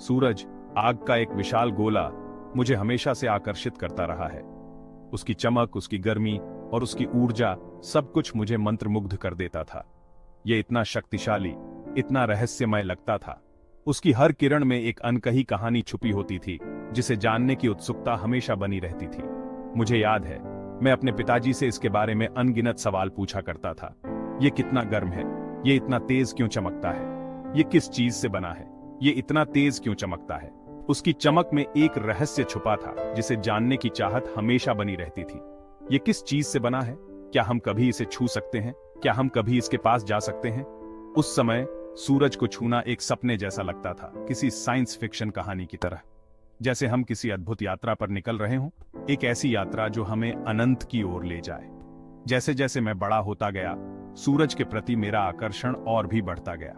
सूरज, आग का एक विशाल गोला, मुझे हमेशा से आकर्षित करता रहा है। उसकी चमक, उसकी गर्मी और उसकी ऊर्जा, सब कुछ मुझे मंत्रमुग्ध कर देता था। यह इतना शक्तिशाली, इतना रहस्यमय लगता था। उसकी हर किरण में एक अनकही कहानी छुपी होती थी, जिसे जानने की उत्सुकता हमेशा बनी रहती थी। मुझे याद है, मैं अपने पिताजी से इसके बारे में अनगिनत सवाल पूछा करता था। ये कितना गर्म है? ये इतना तेज क्यों चमकता है? ये किस चीज से बना है? ये इतना तेज क्यों चमकता है? उसकी चमक में एक रहस्य छुपा था, जिसे जानने की चाहत हमेशा बनी रहती थी। ये किस चीज से बना है? क्या हम कभी इसे छू सकते हैं? क्या हम कभी इसके पास जा सकते हैं? उस समय सूरज को छूना एक सपने जैसा लगता था, किसी साइंस फिक्शन कहानी की तरह। जैसे हम किसी अद्भुत यात्रा पर निकल रहे हों, एक ऐसी यात्रा जो हमें अनंत की ओर ले जाए। जैसे जैसे मैं बड़ा होता गया, सूरज के प्रति मेरा आकर्षण और भी बढ़ता गया।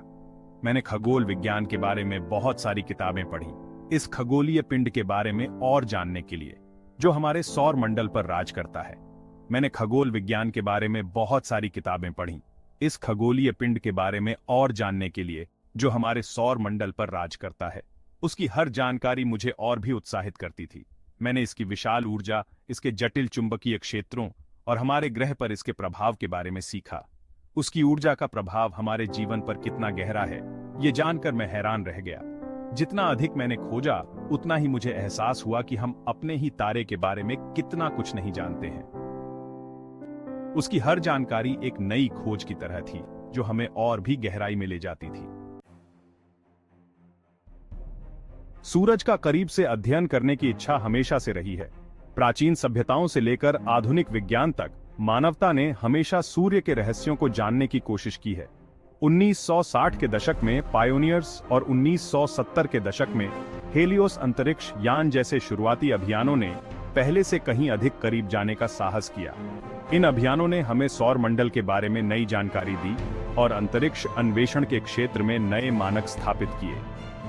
मैंने खगोल विज्ञान के बारे में बहुत सारी किताबें पढ़ी, इस खगोलीय पिंड के बारे में और जानने के लिए, जो हमारे सौर मंडल पर राज करता है। मैंने खगोल विज्ञान के बारे में बहुत सारी किताबें पढ़ी, इस खगोलीय पिंड के बारे में और जानने के लिए, जो हमारे सौर मंडल पर राज करता है। उसकी हर जानकारी मुझे और भी उत्साहित करती थी। मैंने इसकी विशाल ऊर्जा, इसके जटिल चुंबकीय क्षेत्रों और हमारे ग्रह पर इसके प्रभाव के बारे में सीखा। उसकी ऊर्जा का प्रभाव हमारे जीवन पर कितना गहरा है, ये जानकर मैं हैरान रह गया। जितना अधिक मैंने खोजा, उतना ही मुझे एहसास हुआ कि हम अपने ही तारे के बारे में कितना कुछ नहीं जानते हैं। उसकी हर जानकारी एक नई खोज की तरह थी, जो हमें और भी गहराई में ले जाती थी। सूरज का करीब से अध्ययन करने की इच्छा हमेशा से रही है। प्राचीन सभ्यताओं से लेकर आधुनिक विज्ञान तक मानवता ने हमेशा सूर्य के रहस्यों को जानने की कोशिश की है। 1960 के दशक में पायोनियर्स और 1970 के दशक में हेलियोस अंतरिक्ष यान जैसे शुरुआती अभियानों ने पहले से कहीं अधिक करीब जाने का साहस किया। इन अभियानों ने हमें सौर मंडल के बारे में नई जानकारी दी और अंतरिक्ष अन्वेषण के क्षेत्र में नए मानक स्थापित किए।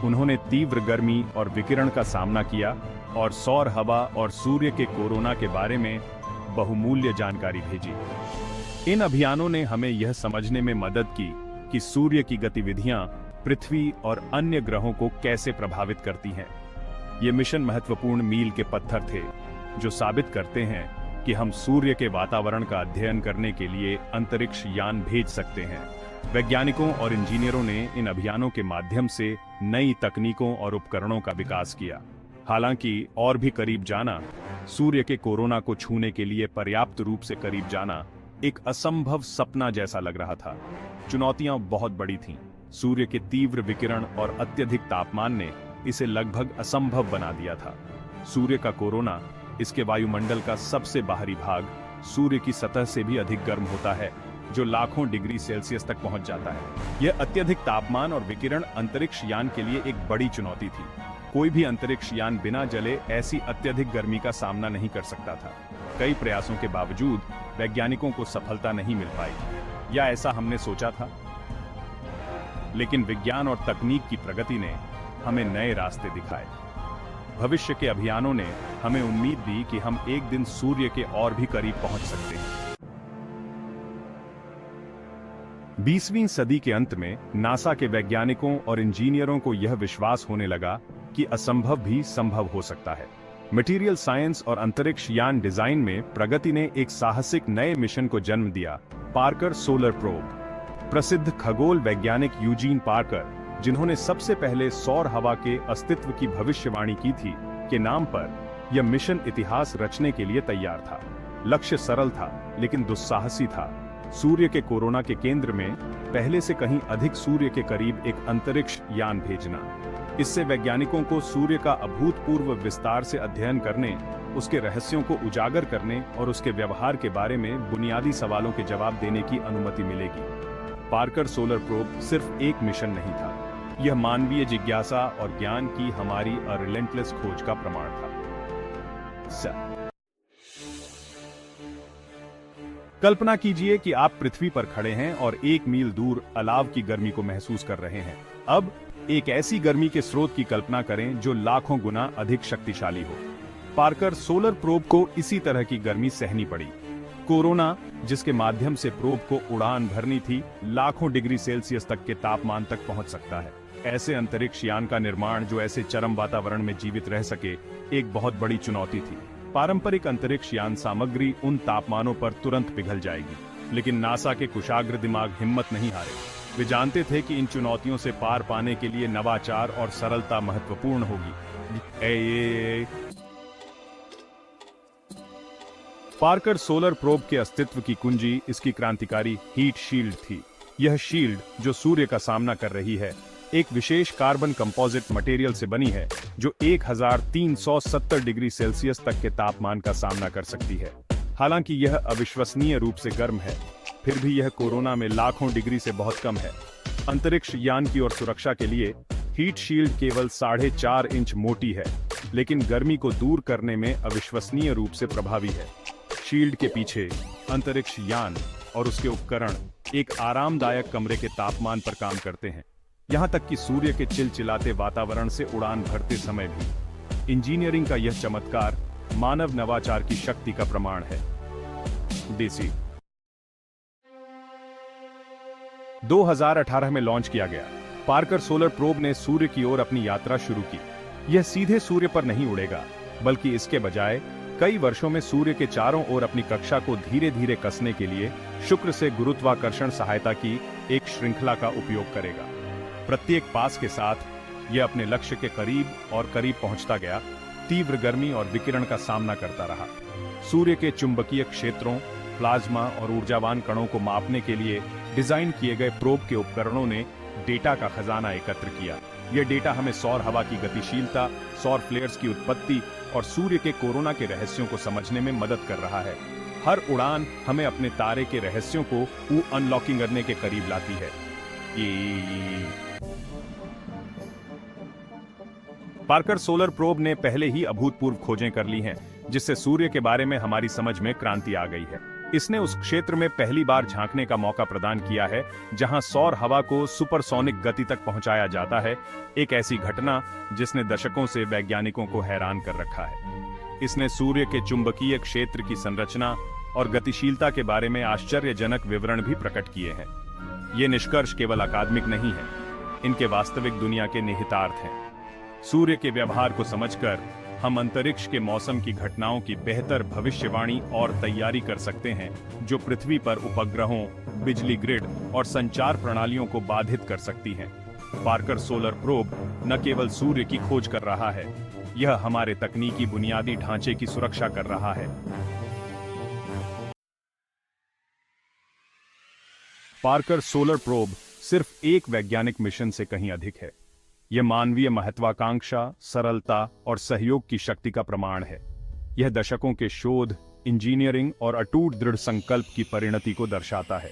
उन्होंने तीव्र गर्मी और विकिरण का सामना किया और सौर हवा और सूर्य के कोरोना के बारे में बहुमूल्य जानकारी भेजी। इन अभियानों ने हमें यह समझने में मदद की कि सूर्य की गतिविधियां पृथ्वी और अन्य ग्रहों को कैसे प्रभावित करती हैं। ये मिशन महत्वपूर्ण मील के पत्थर थे, जो साबित करते हैं कि हम सूर्य के वातावरण का अध्ययन करने के लिए अंतरिक्ष यान भेज सकते हैं। वैज्ञानिकों और इंजीनियरों ने इन अभियानों के माध्यम से नई तकनीकों और उपकरणों का विकास किया। हालांकि और भी करीब जाना, सूर्य के कोरोना को छूने के लिए पर्याप्त रूप से करीब जाना, एक असंभव सपना जैसा लग रहा था। चुनौतियां बहुत बड़ी थीं। सूर्य के तीव्र विकिरण और अत्यधिक तापमान ने इसे लगभग असंभव बना दिया था। सूर्य का कोरोना, इसके वायुमंडल का सबसे बाहरी भाग, सूर्य की सतह से भी अधिक गर्म होता है, जो लाखों डिग्री सेल्सियस तक पहुंच जाता है। यह अत्यधिक तापमान और विकिरण अंतरिक्ष यान के लिए एक बड़ी चुनौती थी। कोई भी अंतरिक्ष यान बिना जले ऐसी अत्यधिक गर्मी का सामना नहीं कर सकता था। कई प्रयासों के बावजूद वैज्ञानिकों को सफलता नहीं मिल पाई, या ऐसा हमने सोचा था। लेकिन विज्ञान और तकनीक की प्रगति ने हमें नए रास्ते दिखाए। भविष्य के अभियानों ने हमें उम्मीद दी कि हम एक दिन सूर्य के और भी करीब पहुंच सकते हैं। 20वीं सदी के अंत में नासा के वैज्ञानिकों और इंजीनियरों को यह विश्वास होने लगा कि असंभव भी संभव हो सकता है। मटेरियल साइंस और अंतरिक्ष यान डिजाइन में प्रगति ने एक साहसिक नए मिशन को जन्म दिया, पार्कर सोलर प्रोब। प्रसिद्ध खगोल वैज्ञानिक यूजीन पार्कर, जिन्होंने सबसे पहले सौर हवा के अस्तित्व की भविष्यवाणी की थी, के नाम पर यह मिशन इतिहास रचने के लिए तैयार था। लक्ष्य सरल था, लेकिन दुस्साहसी था। सूर्य के कोरोना के केंद्र में पहले से कहीं अधिक सूर्य के करीब एक अंतरिक्ष यान भेजना। इससे वैज्ञानिकों को सूर्य का अभूतपूर्व विस्तार से अध्ययन करने, उसके रहस्यों को उजागर करने और उसके व्यवहार के बारे में बुनियादी सवालों के जवाब देने की अनुमति मिलेगी। पार्कर सोलर प्रोब सिर्फ एक मिशन नहीं था, यह मानवीय जिज्ञासा और ज्ञान की हमारी रिलेंटलेस खोज का प्रमाण था। कल्पना कीजिए कि आप पृथ्वी पर खड़े हैं और 1 मील दूर अलाव की गर्मी को महसूस कर रहे हैं। अब एक ऐसी गर्मी के स्रोत की कल्पना करें जो लाखों गुना अधिक शक्तिशाली हो। पार्कर सोलर प्रोब को इसी तरह की गर्मी सहनी पड़ी। कोरोना, जिसके माध्यम से प्रोब को उड़ान भरनी थी, लाखों डिग्री सेल्सियस तक के तापमान तक पहुंच सकता है। ऐसे अंतरिक्ष यान का निर्माण जो ऐसे चरम वातावरण में जीवित रह सके, एक बहुत बड़ी चुनौती थी। पारंपरिक अंतरिक्ष यान सामग्री उन तापमानों पर तुरंत पिघल जाएगी, लेकिन नासा के कुशाग्र दिमाग हिम्मत नहीं हारे। वे जानते थे कि इन चुनौतियों से पार पाने के लिए नवाचार और सरलता महत्वपूर्ण होगी। पार्कर सोलर प्रोब के अस्तित्व की कुंजी इसकी क्रांतिकारी हीट शील्ड थी। यह शील्ड, जो सूर्य का सामना कर रही है, एक विशेष कार्बन कंपोजिट मटेरियल से बनी है जो 1370 डिग्री सेल्सियस तक के तापमान का सामना कर सकती है। हालांकि यह अविश्वसनीय रूप से गर्म है, फिर भी यह कोरोना में लाखों डिग्री से बहुत कम है। अंतरिक्ष यान की और सुरक्षा के लिए हीट शील्ड केवल 4.5 इंच मोटी है, लेकिन गर्मी को दूर करने में अविश्वसनीय रूप से प्रभावी है। शील्ड के पीछे अंतरिक्ष यान और उसके उपकरण एक आरामदायक कमरे के तापमान पर काम करते हैं, यहां तक कि सूर्य के चिलचिलाते वातावरण से उड़ान भरते समय भी। इंजीनियरिंग का यह चमत्कार मानव नवाचार की शक्ति का प्रमाण है। देसी 2018 में लॉन्च किया गया पार्कर सोलर प्रोब ने सूर्य की ओर अपनी यात्रा शुरू की। यह सीधे सूर्य पर नहीं उड़ेगा, बल्कि इसके बजाय कई वर्षों में सूर्य के चारों ओर अपनी कक्षा को धीरे धीरे कसने के लिए शुक्र से गुरुत्वाकर्षण सहायता की एक श्रृंखला का उपयोग करेगा। प्रत्येक पास के साथ यह अपने लक्ष्य के करीब और करीब पहुंचता गया, तीव्र गर्मी और विकिरण का सामना करता रहा। सूर्य के चुंबकीय क्षेत्रों, प्लाज्मा और ऊर्जावान कणों को मापने के लिए डिजाइन किए गए प्रोब के उपकरणों ने डेटा का खजाना एकत्र किया। यह डेटा हमें सौर हवा की गतिशीलता, सौर फ्लेयर्स की उत्पत्ति और सूर्य के कोरोना के रहस्यों को समझने में मदद कर रहा है। हर उड़ान हमें अपने तारे के रहस्यों को अनलॉकिंग करने के करीब लाती है। पार्कर सोलर प्रोब ने पहले ही अभूतपूर्व खोजें कर ली हैं, जिससे सूर्य के बारे में हमारी समझ में क्रांति आ गई है। इसने उस क्षेत्र में पहली बार झांकने का मौका प्रदान किया है जहां सौर हवा को सुपरसोनिक गति तक पहुंचाया जाता है, एक ऐसी घटना जिसने दशकों से वैज्ञानिकों को हैरान कर रखा है। इसने सूर्य के चुंबकीय क्षेत्र की संरचना और गतिशीलता के बारे में आश्चर्यजनक विवरण भी प्रकट किए हैं। ये निष्कर्ष केवल अकादमिक नहीं है, इनके वास्तविक दुनिया के निहितार्थ हैं। सूर्य के व्यवहार को समझकर हम अंतरिक्ष के मौसम की घटनाओं की बेहतर भविष्यवाणी और तैयारी कर सकते हैं, जो पृथ्वी पर उपग्रहों, बिजली ग्रिड और संचार प्रणालियों को बाधित कर सकती हैं। पार्कर सोलर प्रोब न केवल सूर्य की खोज कर रहा है, यह हमारे तकनीकी बुनियादी ढांचे की सुरक्षा कर रहा है। पार्कर सोलर प्रोब सिर्फ एक वैज्ञानिक मिशन से कहीं अधिक है। यह मानवीय महत्वाकांक्षा, सरलता और सहयोग की शक्ति का प्रमाण है। यह दशकों के शोध, इंजीनियरिंग और अटूट दृढ़ संकल्प की परिणति को दर्शाता है।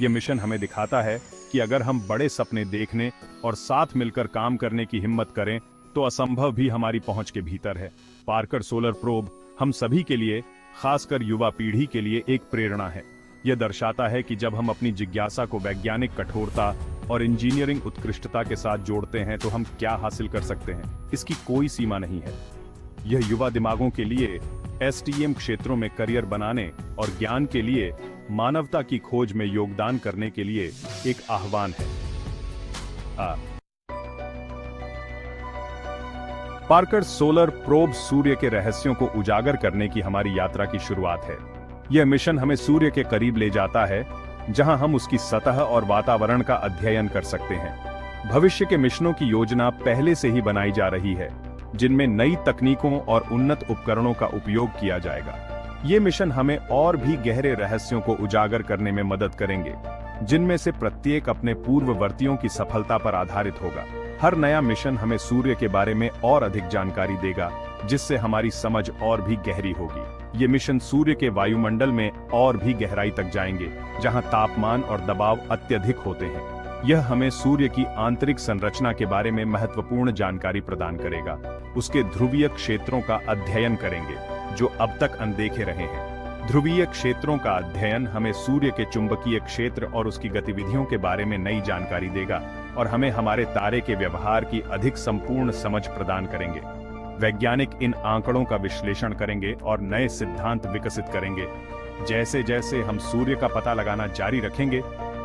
यह मिशन हमें दिखाता है कि अगर हम बड़े सपने देखने और साथ मिलकर काम करने की हिम्मत करें, तो असंभव भी हमारी पहुंच के भीतर है। पार्कर सोलर प्रोब हम सभी के लिए, खासकर युवा पीढ़ी के लिए, एक प्रेरणा है। यह दर्शाता है कि जब हम अपनी जिज्ञासा को वैज्ञानिक कठोरता और इंजीनियरिंग उत्कृष्टता के साथ जोड़ते हैं तो हम क्या हासिल कर सकते हैं, इसकी कोई सीमा नहीं है। यह युवा दिमागों के लिए एसटीएम क्षेत्रों में करियर बनाने और ज्ञान के लिए मानवता की खोज में योगदान करने के लिए एक आह्वान है। पार्कर सोलर प्रोब सूर्य के रहस्यों को उजागर करने की हमारी यात्रा की शुरुआत है। यह मिशन हमें सूर्य के करीब ले जाता है, जहां हम उसकी सतह और वातावरण का अध्ययन कर सकते हैं। भविष्य के मिशनों की योजना पहले से ही बनाई जा रही है, जिनमें नई तकनीकों और उन्नत उपकरणों का उपयोग किया जाएगा। ये मिशन हमें और भी गहरे रहस्यों को उजागर करने में मदद करेंगे, जिनमें से प्रत्येक अपने पूर्ववर्तियों की सफलता पर आधारित होगा। हर नया मिशन हमें सूर्य के बारे में और अधिक जानकारी देगा, जिससे हमारी समझ और भी गहरी होगी। ये मिशन सूर्य के वायुमंडल में और भी गहराई तक जाएंगे, जहां तापमान और दबाव अत्यधिक होते हैं। यह हमें सूर्य की आंतरिक संरचना के बारे में महत्वपूर्ण जानकारी प्रदान करेगा। उसके ध्रुवीय क्षेत्रों का अध्ययन करेंगे, जो अब तक अनदेखे रहे हैं। ध्रुवीय क्षेत्रों का अध्ययन हमें सूर्य के चुंबकीय क्षेत्र और उसकी गतिविधियों के बारे में नई जानकारी देगा और हमें हमारे तारे के व्यवहार की अधिक संपूर्ण समझ प्रदान करेंगे। वैज्ञानिक इन आंकड़ों का विश्लेषण करेंगे और नए सिद्धांत विकसित करेंगे। जैसे जैसे हम सूर्य का पता लगाना जारी रखेंगे,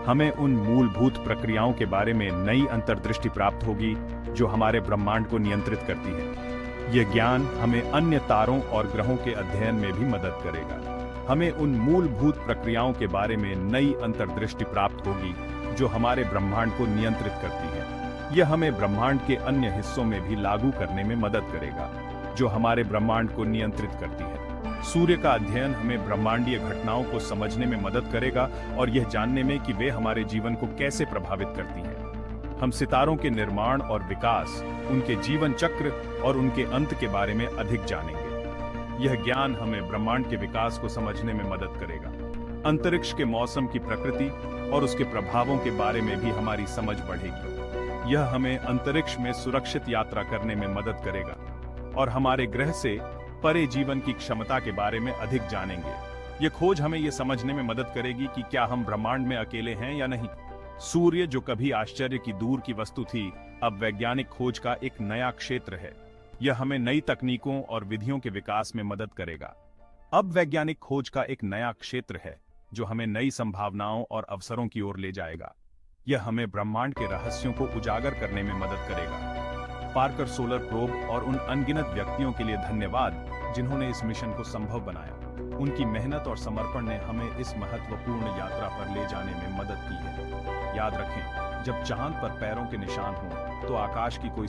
हमें उन मूलभूत प्रक्रियाओं के बारे में नई अंतर्दृष्टि प्राप्त होगी जो हमारे ब्रह्मांड को नियंत्रित करती है। यह ज्ञान हमें अन्य तारों और ग्रहों के अध्ययन में भी मदद करेगा। हमें उन मूलभूत प्रक्रियाओं के बारे में नई अंतर्दृष्टि प्राप्त होगी जो हमारे ब्रह्मांड को नियंत्रित करती है। यह हमें ब्रह्मांड के अन्य हिस्सों में भी लागू करने में मदद करेगा जो हमारे ब्रह्मांड को नियंत्रित करती है। सूर्य का अध्ययन हमें ब्रह्मांडीय घटनाओं को समझने में मदद करेगा और यह जानने में कि वे हमारे जीवन को कैसे प्रभावित करती हैं। हम सितारों के निर्माण और विकास, उनके जीवन चक्र और उनके अंत के बारे में अधिक जानेंगे। यह ज्ञान हमें ब्रह्मांड के विकास को समझने में मदद करेगा। अंतरिक्ष के मौसम की प्रकृति और उसके प्रभावों के बारे में भी हमारी समझ बढ़ेगी। यह हमें अंतरिक्ष में सुरक्षित यात्रा करने में मदद करेगा और हमारे ग्रह से परे जीवन की क्षमता के बारे में अधिक जानेंगे। यह खोज हमें यह समझने में मदद करेगी कि क्या हम ब्रह्मांड में अकेले हैं या नहीं। सूर्य, जो कभी आश्चर्य की दूर की वस्तु थी, अब वैज्ञानिक खोज का एक नया क्षेत्र है। यह हमें नई तकनीकों और विधियों के विकास में मदद करेगा। अब वैज्ञानिक खोज का एक नया क्षेत्र है जो हमें नई संभावनाओं और अवसरों की ओर ले जाएगा। यह हमें ब्रह्मांड के रहस्यों को उजागर करने में मदद करेगा। पार्कर सोलर प्रोब और उन अनगिनत व्यक्तियों के लिए धन्यवाद जिन्होंने इस मिशन को संभव बनाया। उनकी मेहनत और समर्पण ने हमें इस महत्वपूर्ण यात्रा पर ले जाने में मदद की है। याद रखें, जब चांद पर पैरों के निशान हों तो आकाश की कोई